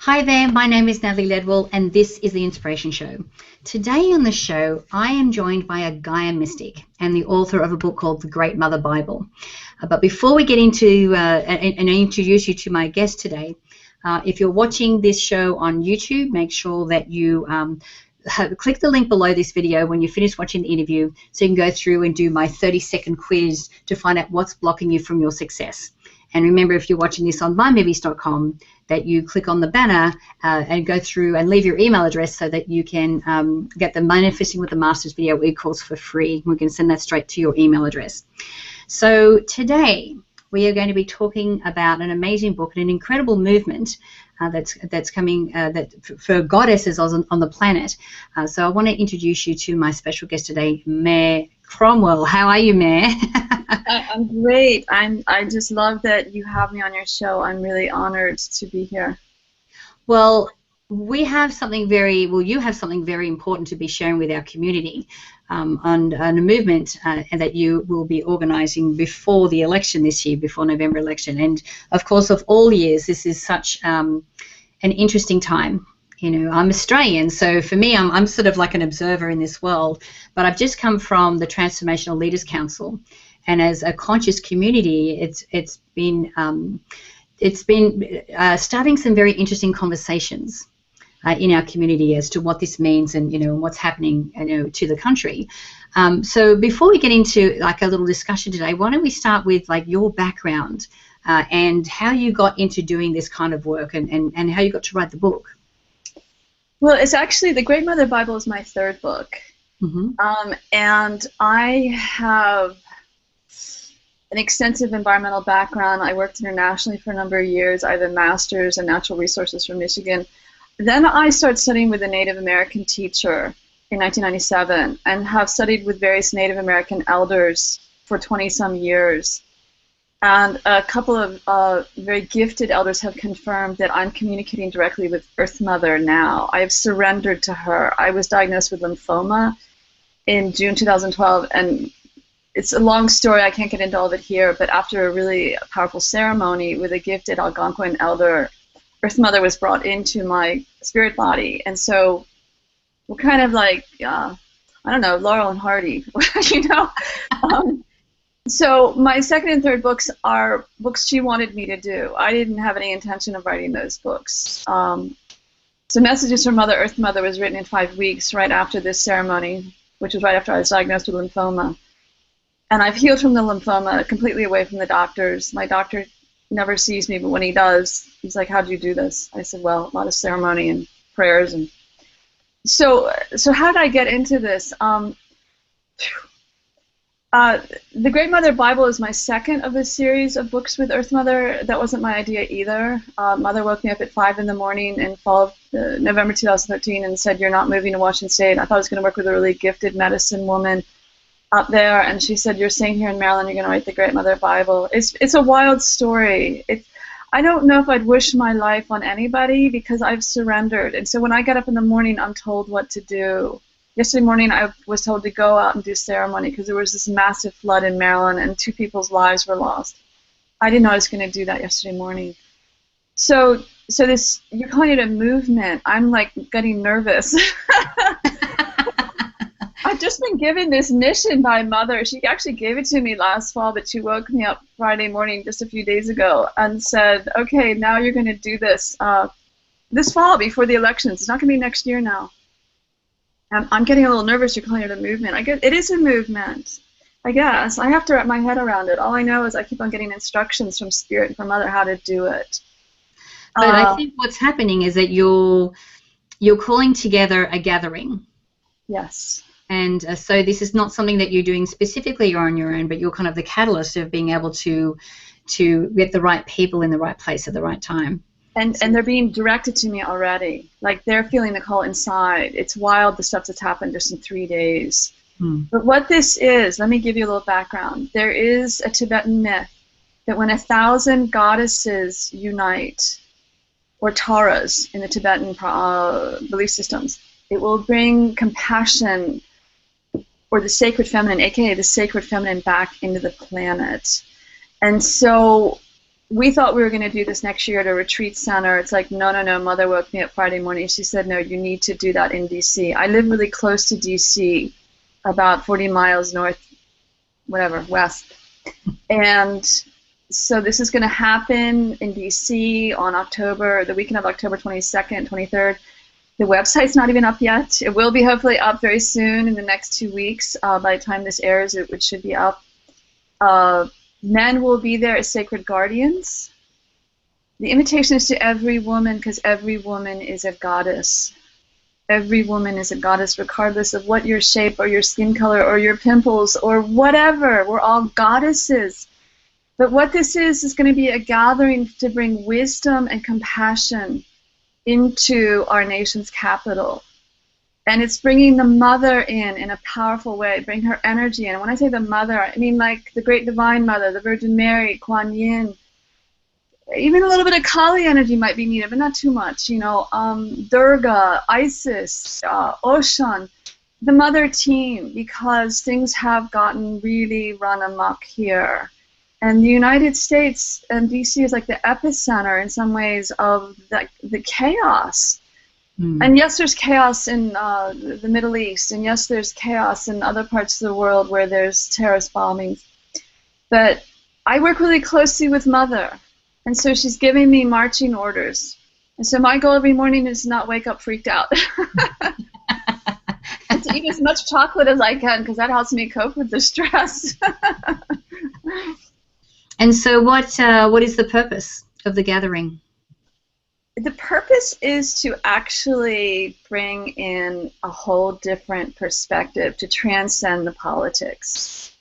Hi there, my name is Natalie Ledwell and this is The Inspiration Show. Today on the show, I am joined by a Gaia mystic and the author of a book called The Great Mother Bible. But before we get into and introduce you to my guest today, if you're watching this show on YouTube, make sure that you click the link below this video when you finish watching the interview so you can go through and do my 30-second quiz to find out what's blocking you from your success. And remember, if you're watching this on mymovies.com, that you click on the banner and go through and leave your email address so that you can get the Manifesting with the Masters video e-course for free. We can send that straight to your email address. So today we are going to be talking about an amazing book and an incredible movement that's coming for goddesses on the planet. So I want to introduce you to my special guest today, Mare Cromwell. How are you, Mare? I'm great. I just love that you have me on your show. I'm really honored to be here. Well, you have something very important to be sharing with our community on a movement that you will be organizing before the election this year, before November election. And of course, of all years, this is such an interesting time. You know, I'm Australian, so for me, I'm sort of like an observer in this world. But I've just come from the Transformational Leaders Council, and as a conscious community, it's been starting some very interesting conversations in our community as to what this means and what's happening to the country. So before we get into like a little discussion today, why don't we start with like your background and how you got into doing this kind of work and how you got to write the book. Well, it's actually The Great Mother Bible is my third book. Mm-hmm. And I have an extensive environmental background. I worked internationally for a number of years. I have a master's in natural resources from Michigan. Then I started studying with a Native American teacher in 1997 and have studied with various Native American elders for 20-some years. And a couple of very gifted elders have confirmed that I'm communicating directly with Earth Mother now. I have surrendered to her. I was diagnosed with lymphoma in June 2012, and it's a long story. I can't get into all of it here, but after a really powerful ceremony with a gifted Algonquin elder, Earth Mother was brought into my spirit body. And so we're kind of like, I don't know, Laurel and Hardy, So my second and third books are books she wanted me to do. I didn't have any intention of writing those books. So Messages from Mother Earth Mother was written in 5 weeks right after this ceremony, which was right after I was diagnosed with lymphoma. And I've healed from the lymphoma, completely away from the doctors. My doctor never sees me, but when he does, he's like, "How'd you do this?" I said, "Well, a lot of ceremony and prayers." And so how did I get into this? The Great Mother Bible is my second of a series of books with Earth Mother. That wasn't my idea either. Mother woke me up at 5 in the morning in fall of November 2013 and said, "You're not moving to Washington State." I thought I was going to work with a really gifted medicine woman up there, and she said, "You're staying here in Maryland, you're going to write the Great Mother Bible." It's a wild story. I don't know if I'd wish my life on anybody because I've surrendered. And so when I get up in the morning, I'm told what to do. Yesterday morning, I was told to go out and do ceremony because there was this massive flood in Maryland and 2 people's lives were lost. I didn't know I was going to do that yesterday morning. So this, you're calling it a movement. I'm like getting nervous. I've just been given this mission by Mother. She actually gave it to me last fall, but she woke me up Friday morning just a few days ago and said, "Okay, now you're going to do this this fall before the elections. It's not going to be next year now." I'm getting a little nervous. You're calling it a movement. It is a movement, I guess. I have to wrap my head around it. All I know is I keep on getting instructions from Spirit and from Mother how to do it. But I think what's happening is that you're calling together a gathering. Yes. And so this is not something that you're doing specifically on your own, but you're kind of the catalyst of being able to get the right people in the right place at the right time. And they're being directed to me already. Like they're feeling the call inside. It's wild, the stuff that's happened just in 3 days. But what this is, let me give you a little background. There is a Tibetan myth that when 1,000 goddesses unite, or Taras in the Tibetan belief systems, it will bring compassion or the sacred feminine, aka the sacred feminine, back into the planet. And so we thought we were going to do this next year at a retreat center. It's like, no, no, no. Mother woke me up Friday morning. She said, no, you need to do that in D.C. I live really close to D.C., about 40 miles north, west. And so this is going to happen in D.C. on the weekend of October 22nd, 23rd. The website's not even up yet. It will be hopefully up very soon in the next 2 weeks. By the time this airs, it should be up. Men will be there as sacred guardians. The invitation is to every woman, because every woman is a goddess. Every woman is a goddess, regardless of what your shape or your skin color or your pimples or whatever. We're all goddesses. But what this is going to be a gathering to bring wisdom and compassion into our nation's capital. And it's bringing the mother in a powerful way, bring her energy in. And when I say the mother, I mean like the great divine mother, the Virgin Mary, Kuan Yin. Even a little bit of Kali energy might be needed, but not too much. You know, Durga, Isis, Oshan, the mother team, because things have gotten really run amok here. And the United States and DC is like the epicenter in some ways of the chaos. And yes, there's chaos in the Middle East, and yes, there's chaos in other parts of the world where there's terrorist bombings. But I work really closely with Mother, and so she's giving me marching orders. And so my goal every morning is to not wake up freaked out. And to eat as much chocolate as I can, because that helps me cope with the stress. And so what is the purpose of the gathering? The purpose is to actually bring in a whole different perspective to transcend the politics.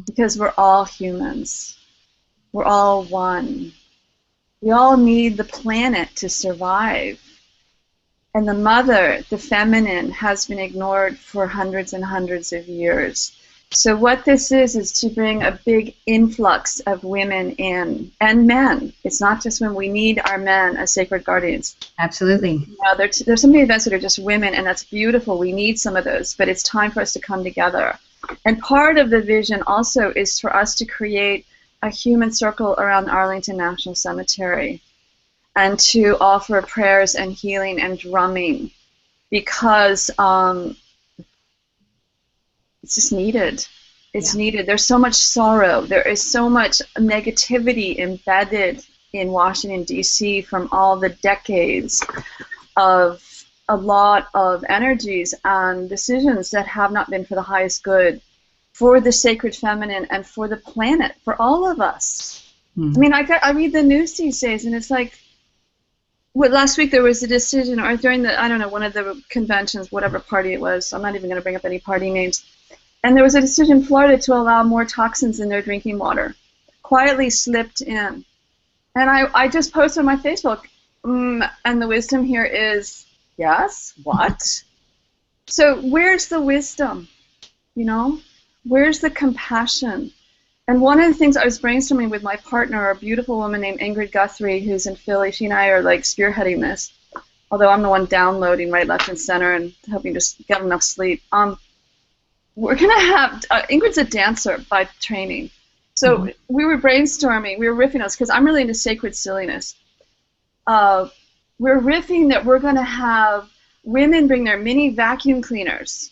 Because we're all humans. We're all one. We all need the planet to survive. And the mother, the feminine, has been ignored for hundreds and hundreds of years. So what this is to bring a big influx of women in, and men. It's not just when we need our men as sacred guardians. Absolutely. You know, there's so many events that are just women, and that's beautiful. We need some of those, but it's time for us to come together. And part of the vision also is for us to create a human circle around Arlington National Cemetery and to offer prayers and healing and drumming, because it's just needed. It's needed. There's so much sorrow. There is so much negativity embedded in Washington, D.C. from all the decades of a lot of energies and decisions that have not been for the highest good, for the sacred feminine and for the planet, for all of us. I mean, I read the news these days, and it's like, last week there was a decision, or during the, I don't know, one of the conventions, whatever party it was, I'm not even going to bring up any party names, and there was a decision in Florida to allow more toxins in their drinking water, quietly slipped in. And I just posted on my Facebook, and the wisdom here is, yes, what? So where's the wisdom, you know? Where's the compassion? And one of the things I was brainstorming with my partner, a beautiful woman named Ingrid Guthrie, who's in Philly, she and I are like spearheading this, although I'm the one downloading right, left, and center and helping to get enough sleep. We're going to have, Ingrid's a dancer by training. So we were brainstorming, we were riffing on this, because I'm really into sacred silliness. We're riffing that we're going to have women bring their mini vacuum cleaners.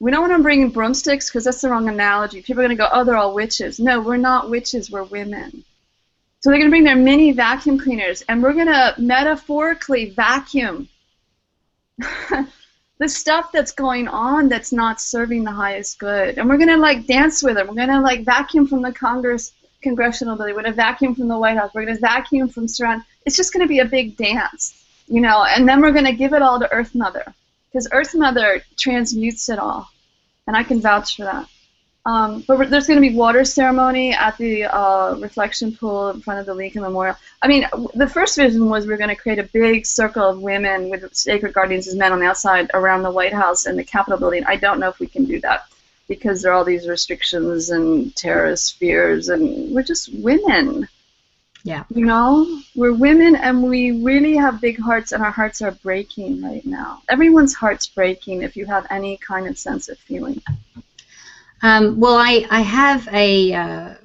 We don't want to bring in broomsticks, because that's the wrong analogy. People are going to go, oh, they're all witches. No, we're not witches, we're women. So they're going to bring their mini vacuum cleaners, and we're going to metaphorically vacuum the stuff that's going on that's not serving the highest good. And we're going to like dance with it. We're going to like vacuum from the congressional building. We're going to vacuum from the White House. We're going to vacuum from surround. It's just going to be a big dance, you know, and then we're going to give it all to Earth Mother, because Earth Mother transmutes it all, and I can vouch for that. But there's going to be water ceremony at the reflection pool in front of the Lincoln Memorial. I mean, the first vision was we're going to create a big circle of women with sacred guardians as men on the outside around the White House and the Capitol building. I don't know if we can do that, because there are all these restrictions and terrorist fears, and we're just women. Yeah. You know, we're women, and we really have big hearts, and our hearts are breaking right now. Everyone's heart's breaking if you have any kind of sense of feeling. Well, I have a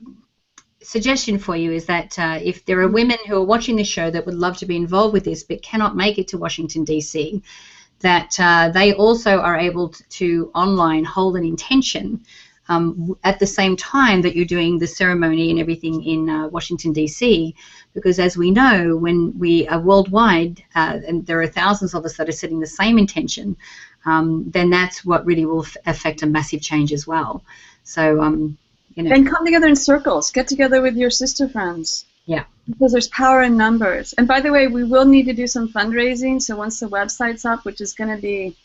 suggestion for you is that if there are women who are watching this show that would love to be involved with this but cannot make it to Washington, D.C., that they also are able to online hold an intention at the same time that you're doing the ceremony and everything in Washington, D.C., because as we know, when we are worldwide, and there are thousands of us that are setting the same intention, then that's what really will affect a massive change as well. So, you know. And come together in circles. Get together with your sister friends. Yeah. Because there's power in numbers. And by the way, we will need to do some fundraising. So once the website's up, which is going to be,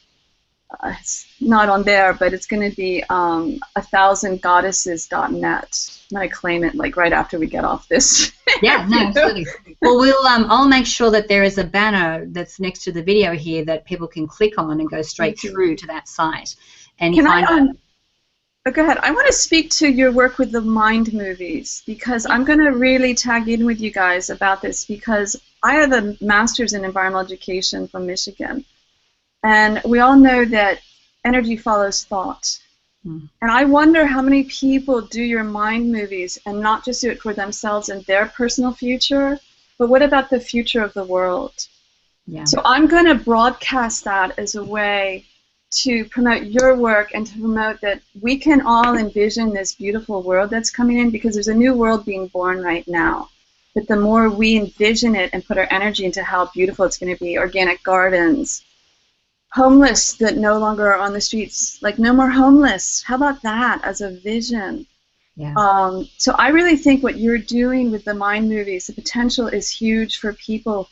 it's not on there, but it's going to be 1000goddesses.net. I'm going to claim it like right after we get off this. Yeah, no, absolutely. Well, I'll make sure that there is a banner that's next to the video here that people can click on and go straight through to that site. And go ahead. I want to speak to your work with the mind movies, because I'm going to really tag in with you guys about this, because I have a master's in environmental education from Michigan, and we all know that energy follows thought. And I wonder how many people do your mind movies and not just do it for themselves and their personal future, but what about the future of the world? Yeah. So I'm going to broadcast that as a way to promote your work and to promote that we can all envision this beautiful world that's coming in, because there's a new world being born right now. But the more we envision it and put our energy into how beautiful it's going to be, organic gardens, homeless that no longer are on the streets, like no more homeless. How about that as a vision? Yeah. So I really think what you're doing with the mind movies, the potential is huge for people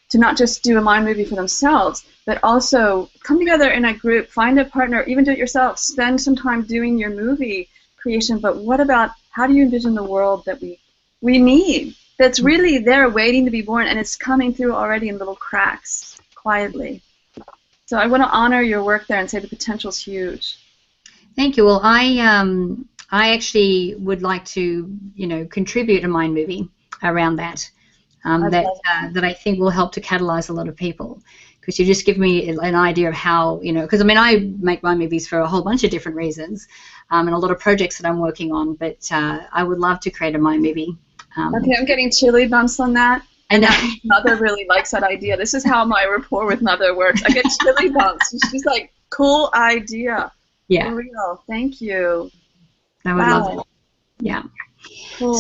to not just do a mind movie for themselves, but also come together in a group, find a partner, even do it yourself, spend some time doing your movie creation. But what about, how do you envision the world that we need, that's really there waiting to be born, and it's coming through already in little cracks, quietly. So I want to honor your work there and say the potential's huge. Thank you. Well, I actually would like to, contribute a mind movie around that. That I think will help to catalyze a lot of people, because you just give me an idea of how, because I make mind movies for a whole bunch of different reasons, and a lot of projects that I'm working on, but I would love to create a mind movie. Okay, I'm getting chili bumps on that. And Mother really likes that idea. This is how my rapport with Mother works. I get chili bumps. She's like, cool idea. Yeah. For real. Thank you. I would love it. Yeah. Cool.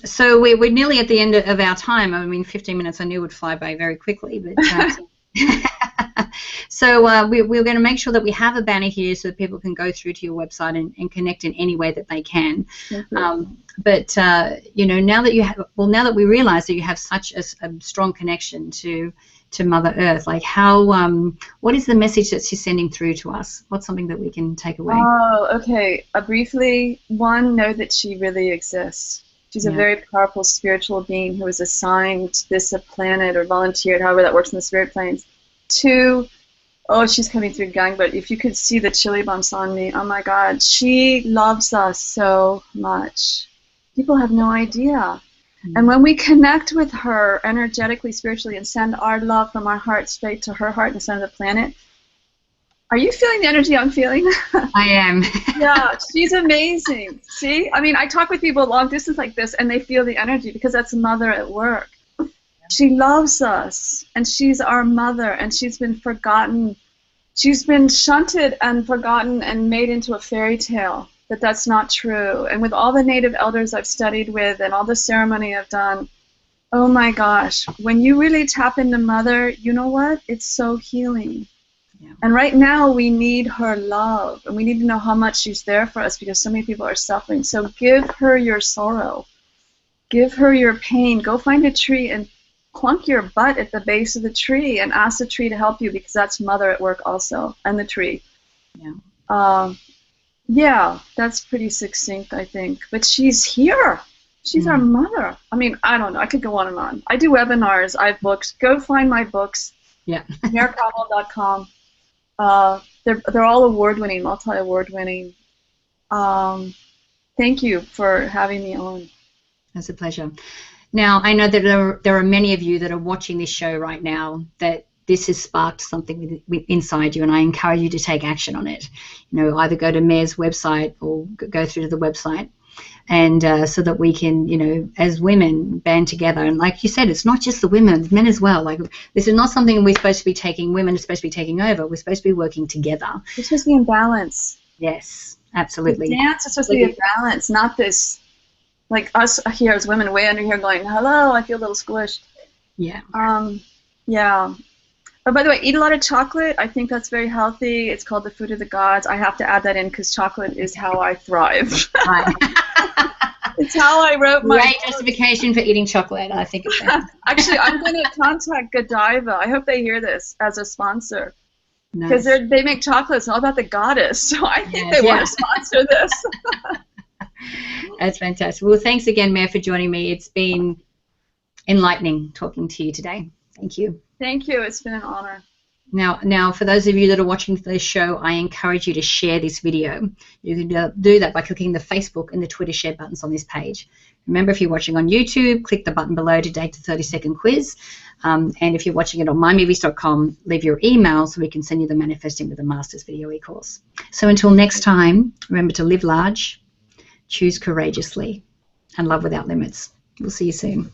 So we're nearly at the end of our time. 15 minutes I knew would fly by very quickly, but so we're going to make sure that we have a banner here so that people can go through to your website and connect in any way that they can. But now that we realize that you have such a strong connection to Mother Earth, like what is the message that she's sending through to us? What's something that we can take away? Oh, okay. Briefly, one, know that she really exists. She's a very powerful spiritual being who was assigned this planet or volunteered, however that works in the spirit planes. Two, she's coming through gang, but if you could see the chili bumps on me, oh my God, she loves us so much. People have no idea. And when we connect with her energetically, spiritually, and send our love from our heart straight to her heart and the center of the planet, are you feeling the energy I'm feeling? I am. Yeah, she's amazing. See? I talk with people long distance like this, and they feel the energy because that's Mother at work. She loves us, and she's our mother, and she's been forgotten. She's been shunted and forgotten and made into a fairy tale. But that's not true. And with all the native elders I've studied with and all the ceremony I've done, oh my gosh, when you really tap into Mother, you know what? It's so healing. Yeah. And right now we need her love, and we need to know how much she's there for us, because so many people are suffering. So give her your sorrow. Give her your pain. Go find a tree and clunk your butt at the base of the tree and ask the tree to help you, because that's Mother at work also, and the tree. Yeah. Yeah, that's pretty succinct, I think. But she's here. She's our mother. I don't know. I could go on and on. I do webinars. I have books. Go find my books. Yeah. MareCromwell.com. They're all award-winning, multi-award-winning. Thank you for having me on. It's a pleasure. Now, I know that there are many of you that are watching this show right now that this has sparked something inside you, and I encourage you to take action on it. Either go to Mare's website or go through to the website. and so that we can, you know, as women band together. And like you said, it's not just the women, it's men as well. Like, this is not something we're supposed to be taking, women are supposed to be taking over. We're supposed to be working together. We're supposed to be in balance. Yes, absolutely. The dance is supposed to be in balance, not this, like us here as women way under here going, hello, I feel a little squished. Yeah. Yeah. Oh, by the way, eat a lot of chocolate. I think that's very healthy. It's called the food of the gods. I have to add that in because chocolate is how I thrive. Right. It's how I wrote my Great justification for eating chocolate. I think it's Actually, I'm going to contact Godiva. I hope they hear this as a sponsor. Because they make chocolates all about the goddess. So I think they want to sponsor this. That's fantastic. Well, thanks again, Mare, for joining me. It's been enlightening talking to you today. Thank you. Thank you. It's been an honor. Now, for those of you that are watching this show, I encourage you to share this video. You can do that by clicking the Facebook and the Twitter share buttons on this page. Remember, if you're watching on YouTube, click the button below to take the 30-second quiz. And if you're watching it on mymovies.com, leave your email so we can send you the Manifesting with the Masters video e-course. So until next time, remember to live large, choose courageously, and love without limits. We'll see you soon.